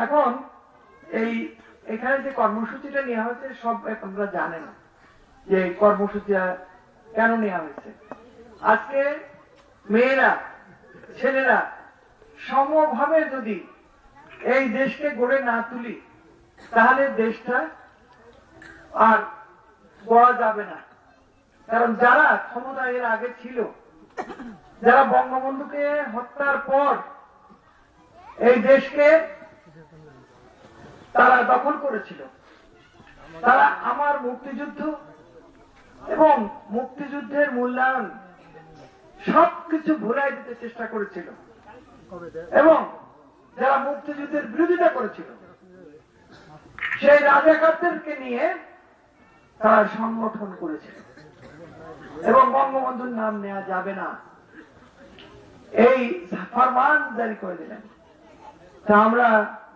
এখন এই এখানে যে কর্মসূচিটা নেওয়া হয়েছে সব আপনারা জানেন যে কর্মসূচিটা কেন নেওয়া হয়েছে। আজকে মেয়েরা ছেলেরা সমভাবে যদি এই দেশকে গড়ে না তুলি তাহলে দেশটা আর গড়া যাবে না। কারণ যারা ক্ষমতা এর আগে ছিল, যারা বঙ্গবন্ধুকে হত্যার পর এই দেশকে তারা দখল করেছিল, তারা আমার মুক্তিযুদ্ধ এবং মুক্তিযুদ্ধের মূল্যায়ন সবকিছু ভুলাই দিতে চেষ্টা করেছিল এবং যারা মুক্তিযুদ্ধের বিরোধিতা করেছিল সেই রাজাকারদেরকে নিয়ে তারা সংগঠন করেছিল এবং বঙ্গবন্ধুর নাম নেওয়া যাবে না এই ফরমান জারি করে দিলেন। তা আমরা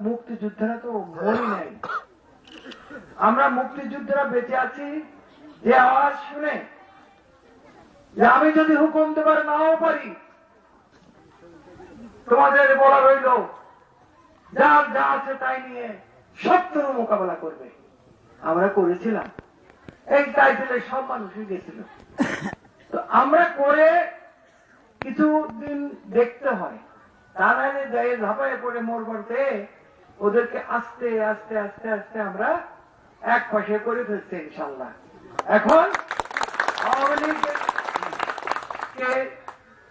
মুক্তিযোদ্ধারা তো মরি নাই, আমরা মুক্তিযোদ্ধারা বেঁচে আছি যে আওয়াজ শুনে যে আমি যদি হুকুম দেবার নাও পারি তোমাদের বলা রইল যার যা আছে তাই নিয়ে শত্রু মোকাবেলা করবে। আমরা করেছিলাম, এই টাইটেলে সব মানুষই গেছিল। তো আমরা করে কিছুদিন দেখতে হয়, তা নাহলে গায়ে ঝাঁপায় পড়ে মরবর্তে ওদেরকে আস্তে আস্তে আস্তে আস্তে আমরা এক পাশে করে ফেলছি ইনশাল্লাহ। এখন আওয়ামী লীগকে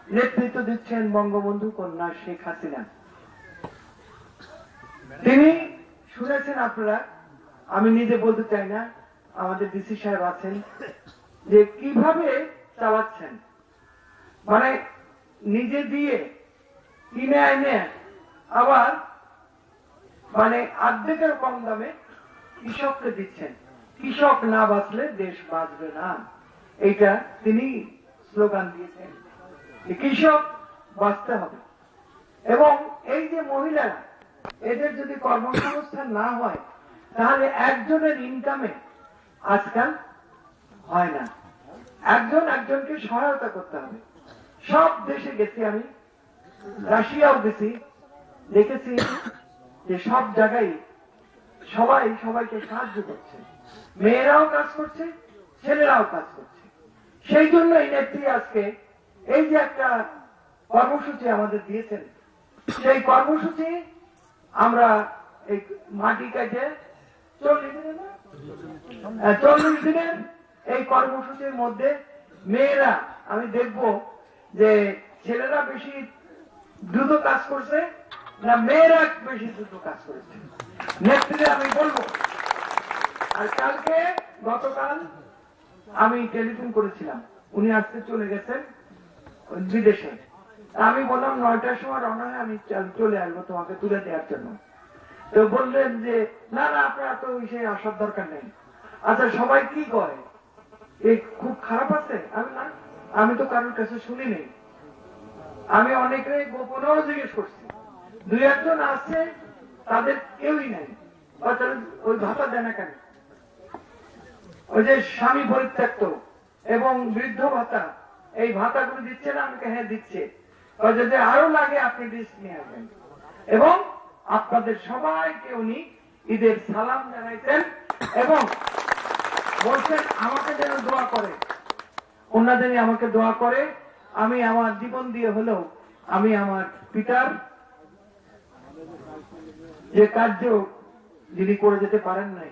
নেতৃত্ব দিচ্ছেন বঙ্গবন্ধু কন্যা শেখ হাসিনা। তিনি শুনেছেন আপনারা, আমি নিজে বলতে চাই না, আমাদের ডিসি সাহেব আছেন, যে কিভাবে চালাচ্ছেন, মানে নিজে দিয়ে কিনে আইনে আবার মানে অর্ধেকের কম দামে কৃষককে দিচ্ছেন। কৃষক না বাঁচলে দেশ বাঁচবে না, এইটা তিনি স্লোগান দিয়েছেন, কৃষক বাঁচতে হবে। এবং এই যে মহিলারা, এদের যদি কর্মসংস্থান না হয় তাহলে একজনের ইনকামে আজকাল হয় না, একজন একজনকে সহায়তা করতে হবে। সব দেশে গেছি আমি, রাশিয়াও গেছি, দেখেছি যে সব জায়গায় সবাই সবাইকে সাহায্য করছে, মেয়েরাও কাজ করছে, ছেলেরাও কাজ করছে। সেই জন্য এই নেত্রী আজকে এই যে একটা কর্মসূচি আমাদের দিয়েছেন, সেই কর্মসূচি আমরা এই মাটি কাটে 40 দিনের এই কর্মসূচির মধ্যে মেয়েরা, আমি দেখব যে ছেলেরা বেশি দ্রুত কাজ করছে না মেয়েরা বেশি দ্রুত কাজ করেছে, নেত্রীরা আমি বলবো। আর কালকে গতকাল আমি টেলিফোন করেছিলাম, উনি আজকে চলে গেছেন বিদেশে। আমি বললাম 9টার সময় রওনা হয়, আমি চলে আসবো তোমাকে তুলে দেওয়ার জন্য। তো বললেন যে না না আপনার তো সে আসার দরকার নেই। আচ্ছা সবাই কি করে, এই খুব খারাপ আছে? আমি তো কারোর কাছে শুনি নেই, আমি অনেকে গোপনেও জিজ্ঞেস করছি, 2-1জন আছে তাদের কেউই নাই, ওই ভাতা দেয় না কেন? ওই যে স্বামী পরিত্যক্ত এবং বৃদ্ধ ভাতা, এই ভাতাগুলো দিচ্ছে না? আমাকে হ্যাঁ দিচ্ছে। যদি আরো লাগে আপনি লিস্ট নিয়ে আসবেন। এবং আপনাদের সবাইকে উনি ঈদের সালাম জানাইতেন এবং বলছেন আমাকে যেন দোয়া করে, অন্যদেরই আমাকে দোয়া করে। আমি আমার জীবন দিয়ে হলেও আমি আমার পিতার যে কার্য যিনি করে যেতে পারেন নাই,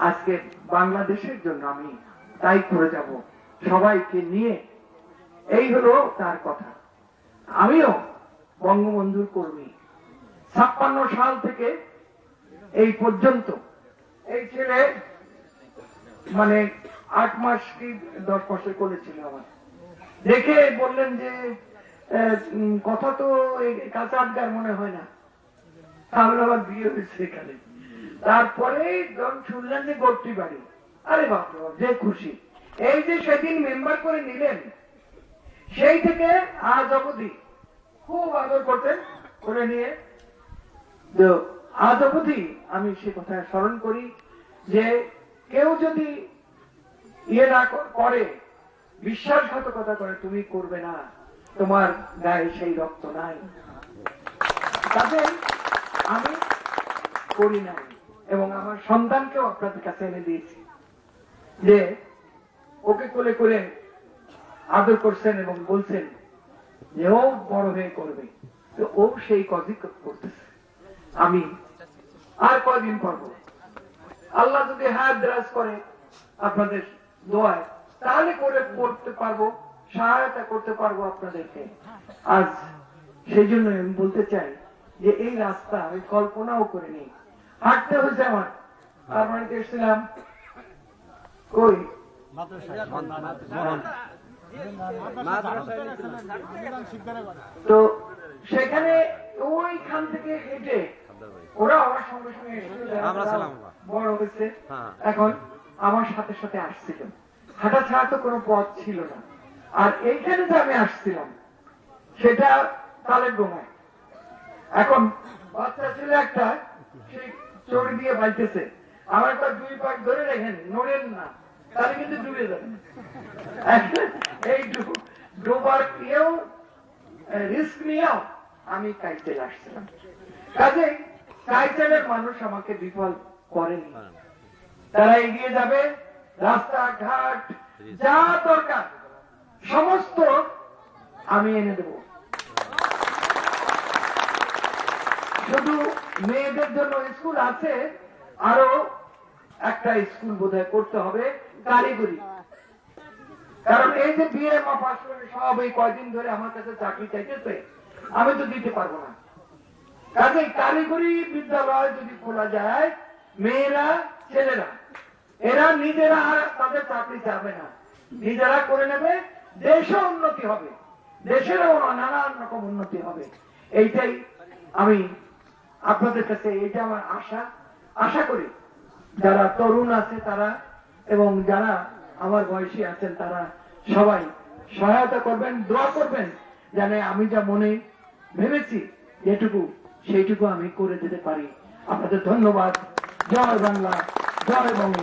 আজকে বাংলাদেশের জন্য আমি তাই করে যাব সবাইকে নিয়ে। এই হলো তার কথা। আমিও বঙ্গবন্ধুর কর্মী, 56 সাল থেকে এই পর্যন্ত। এই ছেলে মানে 8 মাস কি 10 মাসের করেছিল আমার, দেখে বললেন যে কথা তো কাঁচা আড্ডার মনে হয় না। আমার আবার বিয়ে হয়েছে এখানে। তারপরে যখন শুনলেন যে গোত্রী বাড়ি, আরে বাবা যে খুশি। এই যে সেদিন মেম্বার করে নিলেন, সেই থেকে আজ অবধি খুব আদর করতেন, করে নিয়ে আজ অবধি আমি সে কথা স্মরণ করি যে কেউ যদি ইয়ে না করে, বিশ্বাসঘাতকতা করে, তুমি করবে না, তোমার গায়ে সেই রক্ত নাই। তাদের আমি করি নাই, এবং আমার সন্তানকেও আপনাদের কাছে এনে দিয়েছি যে ওকে কোলে করে আদর করছেন এবং বলছেন যে ও বড় হয়ে করবে। তো ও সেই কাজই করতেছে। আমি আর কয়দিন পড়বো, আল্লাহ যদি হাত দ্রাজ করে আপনাদের দোয়ায়, তাহলে করে করতে পারবো, সহায়তা করতে পারবো আপনাদেরকে। আজ সেই জন্য আমি বলতে চাই যে এই রাস্তা আমি কল্পনাও করিনি, হাঁটতে হয়েছে আমার। তার বাড়িতে এসেছিলাম কই তো সেখানে ওইখান থেকে হেঁটে ওরা আমার সঙ্গে সঙ্গে বড় হয়েছে, এখন আমার সাথে সাথে আসছিল, হাঁটা ছাড়া তো কোনো পথ ছিল না। আর এইখানে যে আমি আসছিলাম সেটা তালের গোমায়। এখন বাচ্চা ছিল একটা, সেই চড়ি দিয়ে বাইতেছে, আমার একটা 2 পাক ধরে রেখেন, নড়েন না, তাহলে কিন্তু ডুবে যাবেন। এই ডোবার কেউ রিস্ক নিয়েও আমি কাইতেল আসছিলাম। কাজে কাইতেলের মানুষ আমাকে বিফল করেনি, তারা এগিয়ে যাবে, রাস্তাঘাট যা দরকার সমস্ত আমি এনে দেব। শুধু মেয়েদের জন্য স্কুল আছে, আরো একটা স্কুল বোধহয় করতে হবে কারিগরি, কারণ এই যে বিয়ে মা পাশ করে সব এই কয়দিন ধরে আমার কাছে চাকরি চাইতেছে, আমি তো দিতে পারবো না। কাজে কারিগরি বিদ্যালয় যদি খোলা যায়, মেয়েরা ছেলেরা এরা নিজেরা আর তাদের চাকরি চাবে না, নিজেরা করে নেবে, দেশও উন্নতি হবে, দেশেরও নানান রকম উন্নতি হবে। এইটাই আমি আপনাদের কাছে, এইটা আমার আশা করি যারা তরুণ আছে তারা এবং যারা আমার বয়সী আছেন তারা সবাই সহায়তা করবেন, দোয়া করবেন, জানে আমি যা মনে ভেবেছি যেটুকু সেইটুকু আমি করে দিতে পারি। আপনাদের ধন্যবাদ। জয় বাংলা, জয় বঙ্গ।